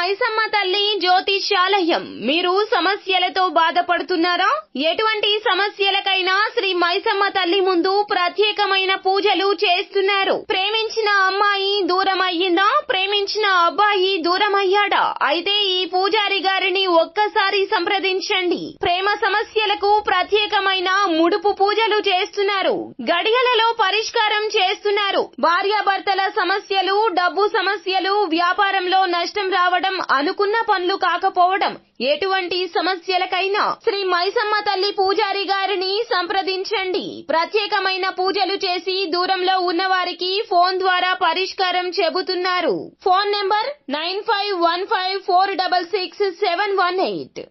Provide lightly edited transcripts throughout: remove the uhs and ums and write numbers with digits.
మైసమ్మ తల్లి జ్యోతిష్యాలయం. మీరు సమస్యలతో బాధపడుతున్నారా? ఎటువంటి సమస్యలకైనా శ్రీ మైసమ్మ తల్లి ముందు ప్రత్యేకమైన పూజలు చేస్తున్నారు. ప్రేమించిన అమ్మాయి దూరం అయ్యిందా? ప్రేమించిన అబ్బాయి దూరం అయ్యాడా? అయితే ఈ పూజారి గారిని ఒక్కసారి సంప్రదించండి. ప్రేమ సమస్యలకు ప్రత్యేకమైన ముడుపు పూజలు చేస్తున్నారు. గడియలలో పరిష్కారం చేస్తున్నారు. భార్యాభర్తల సమస్యలు, డబ్బు సమస్యలు, వ్యాపారంలో నష్టం రావడం, అనుకున్న పనులు కాకపోవడం, ఎటువంటి సమస్యలకైనా శ్రీ మైసమ్మ తల్లి పూజారి గారిని సంప్రదించండి. ప్రత్యేకమైన పూజలు చేసి దూరంలో ఉన్నవారికి ఫోన్ ద్వారా పరిష్కారం చెబుతున్నారు. Phone number 9515466718.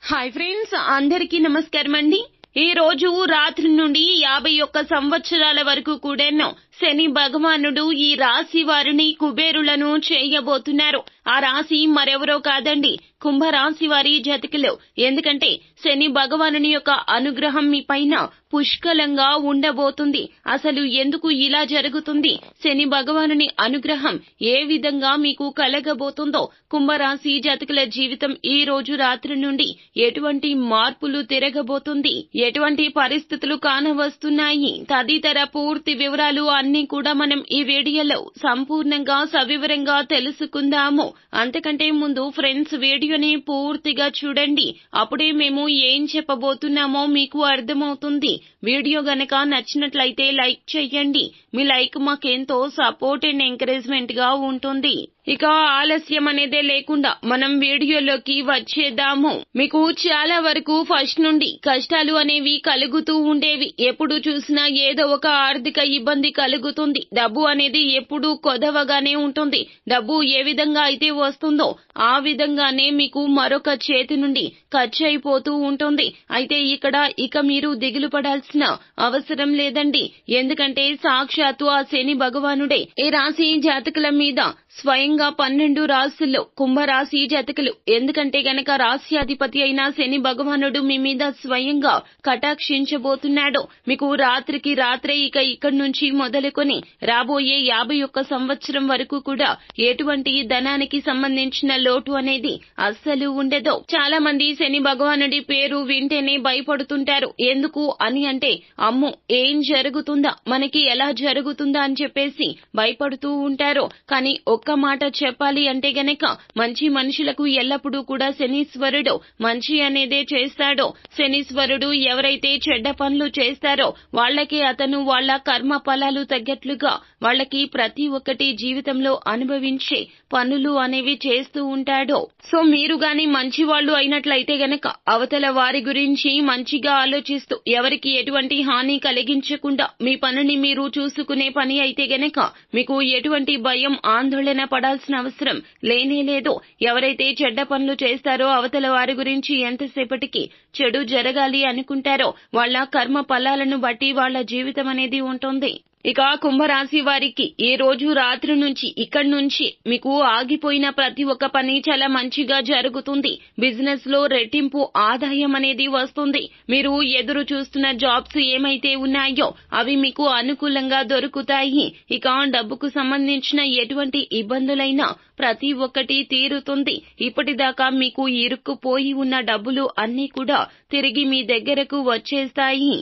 హాయ్ ఫ్రెండ్స్, అందరికీ నమస్కారం అండి. ఈ రోజు రాత్రి నుండి 51 సంవత్సరాల వరకు కూడాను శని భగవానుడు ఈ రాశి వారిని కుబేరులను చేయబోతున్నారు. ఆ రాశి మరెవరో కాదండి, కుంభరాశి వారి జాతకులు. ఎందుకంటే శని భగవానుని యొక్క అనుగ్రహం మీ పైన పుష్కలంగా ఉండబోతుంది. అసలు ఎందుకు ఇలా జరుగుతుంది, శని భగవానుని అనుగ్రహం ఏ విధంగా మీకు కలగబోతుందో, కుంభరాశి జాతకుల జీవితం ఈ రోజు రాత్రి నుండి ఎటువంటి మార్పులు తిరగబోతుంది, ఎటువంటి పరిస్థితులు కానవస్తున్నాయి, తదితర పూర్తి వివరాలు అన్ని కూడా మనం ఈ వీడియోలో సంపూర్ణంగా సవివరంగా తెలుసుకుందాము. అంతకంటే ముందు ఫ్రెండ్స్, వీడియోని పూర్తిగా చూడండి. అప్పుడే మేము ఏం చెప్పబోతున్నామో మీకు అర్థమవుతుంది. వీడియో గనక నచ్చినట్లయితే లైక్ చేయండి. మీ లైక్ మాకెంతో సపోర్ట్ అండ్ ఎంకరేజ్మెంట్ గా ఉంటుంది. ఇక ఆలస్యం అనేదే లేకుండా మనం వీడియోలోకి వచ్చేద్దాము. మీకు చాలా వరకు ఫస్ట్ నుండి కష్టాలు అనేవి కలుగుతూ ఉండేవి. ఎప్పుడు చూసినా ఏదో ఒక ఆర్థిక ఇబ్బంది కలుగుతుంది. డబ్బు అనేది ఎప్పుడూ కొదవగానే ఉంటుంది. డబ్బు ఏ విధంగా అయితే వస్తుందో ఆ విధంగానే మీకు మరొక చేతి నుండి ఖర్చు అయిపోతూ ఉంటుంది. అయితే ఇక్కడ ఇక మీరు దిగులు పడాల్సిన అవసరం లేదండి. ఎందుకంటే సాక్షాత్తు ఆ శని భగవానుడే ఈ రాశి జాతకుల మీద స్వయంగా 12 రాశుల్లో కుంభరాశి జాతకులు. ఎందుకంటే గనక రాశ్యాధిపతి అయిన శని భగవానుడు మీ మీద స్వయంగా కటాక్షించబోతున్నాడు. మీకు రాత్రికి రాత్రే ఇక ఇక్కడి నుంచి మొదలుకొని రాబోయే 51 సంవత్సరం వరకు కూడా ఎటువంటి ధనానికి సంబంధించిన లోటు అనేది అస్సలు ఉండదు. చాలా మంది శని భగవానుడి పేరు వింటేనే భయపడుతుంటారు. ఎందుకు అని అంటే, అమ్మో ఏం జరుగుతుందా, మనకి ఎలా జరుగుతుందా అని చెప్పేసి భయపడుతూ ఉంటారు. కానీ ఒక్క మాట చెప్పాలి అంటే గనక మంచి మనుషులకు ఎల్లప్పుడూ కూడా శనీశ్వరుడు మంచి అనేదే చేస్తాడు. శనీశ్వరుడు ఎవరైతే చెడ్డ పనులు చేస్తారో వాళ్ళకి అతను వాళ్ళ కర్మ ఫలాలు తగ్గట్లుగా వాళ్ళకి ప్రతి ఒక్కటి జీవితంలో అనుభవించే పనులు అనేవి చేస్తూ ఉంటాడు. సో మీరు గాని మంచి వాళ్ళు అయినట్లయితే గనక అవతల వారి గురించి మంచిగా ఆలోచిస్తూ ఎవరికి ఎటువంటి హాని కలిగించకుండా మీ పనిని మీరు చూసుకునే పని అయితే గనక మీకు ఎటువంటి భయం, ఆందోళన పడాల్సిన అవసరం లేనే లేదు. ఎవరైతే చెడ్డ పనులు చేస్తారో అవతల వారి గురించి ఎంతసేపటికి చెడు జరగాలి అనుకుంటారో వాళ్ళ కర్మ ఫలాలను బట్టి వాళ్ళ జీవితం అనేది ఉంటుంది. ఇక కుంభరాశి వారికి ఈ రోజు రాత్రి నుంచి ఇక్కడి నుంచి మీకు ఆగిపోయిన ప్రతి ఒక్క పని చాలా మంచిగా జరుగుతుంది. బిజినెస్ లో రెట్టింపు ఆదాయం అనేది వస్తుంది. మీరు ఎదురు చూస్తున్న జాబ్స్ ఏమైతే ఉన్నాయో అవి మీకు అనుకూలంగా దొరుకుతాయి. ఇక డబ్బుకు సంబంధించిన ఎటువంటి ఇబ్బందులైనా ప్రతి ఒక్కటి తీరుతుంది. ఇప్పటిదాకా మీకు ఇరుక్కుపోయి ఉన్న డబ్బులు అన్నీ కూడా తిరిగి మీ దగ్గరకు వచ్చేస్తాయి.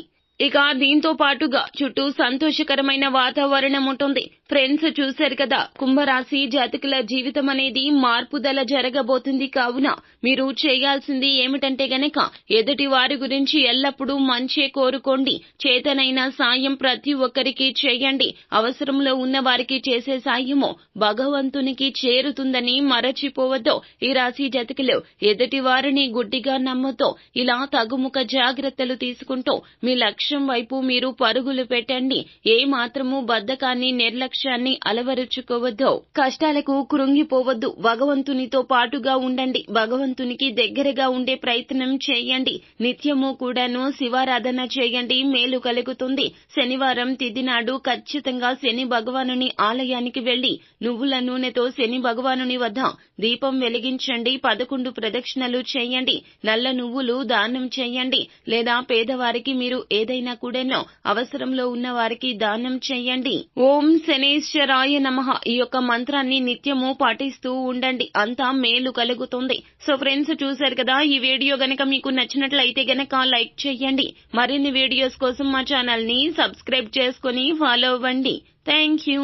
ఇక దీంతో పాటుగా చుట్టూ సంతోషకరమైన వాతావరణం ఉంటుంది. ఫ్రెండ్స్, చూశారు కదా, కుంభరాశి జాతకుల జీవితం అనేది మార్పుదల జరగబోతుంది. కావున మీరు చేయాల్సింది ఏమిటంటే గనక ఎదుటి వారి గురించి ఎల్లప్పుడూ మంచే కోరుకోండి. చేతనైన సాయం ప్రతి ఒక్కరికి చేయండి. అవసరంలో ఉన్న వారికి చేసే సాయము భగవంతునికి చేరుతుందని మరచిపోవద్దు. ఈ రాశి జాతకులు ఎదుటి వారిని గుడ్డిగా నమ్మతో ఇలా తగుముఖ జాగ్రత్తలు తీసుకుంటూ మీ లక్ష్యం వైపు మీరు పరుగులు పెట్టండి. ఏ మాత్రము బద్ధకాన్ని, నిర్లక్ష్యాన్ని అలవరుచుకోవద్దు. కష్టాలకు కృంగిపోవద్దు. భగవంతునితో పాటుగా ఉండండి. భగవంతునికి దగ్గరగా ఉండే ప్రయత్నం చేయండి. నిత్యము కూడాను శివారాధన చేయండి, మేలు కలుగుతుంది. శనివారం తిథి నాడు ఖచ్చితంగా శని భగవానుని ఆలయానికి వెళ్లి నువ్వుల నూనెతో శని భగవానుని వద్ద దీపం వెలిగించండి. 11 ప్రదక్షిణలు చేయండి. నల్ల నువ్వులు దానం చేయండి. లేదా పేదవారికి మీరు ఏదైనా కూడాను అవసరంలో ఉన్న వారికి దానం చేయండి. ఓం శని శనేశ్వరాయ నమః ఈ యొక్క మంత్రాన్ని నిత్యము పాటిస్తూ ఉండండి, అంతా మేలు కలుగుతుంది. సో ఫ్రెండ్స్, చూశారు కదా, ఈ వీడియో గనక మీకు నచ్చినట్లయితే గనక లైక్ చేయండి. మరిన్ని వీడియోస్ కోసం మా ఛానల్ ని సబ్స్క్రైబ్ చేసుకుని ఫాలో అవ్వండి. Thank you.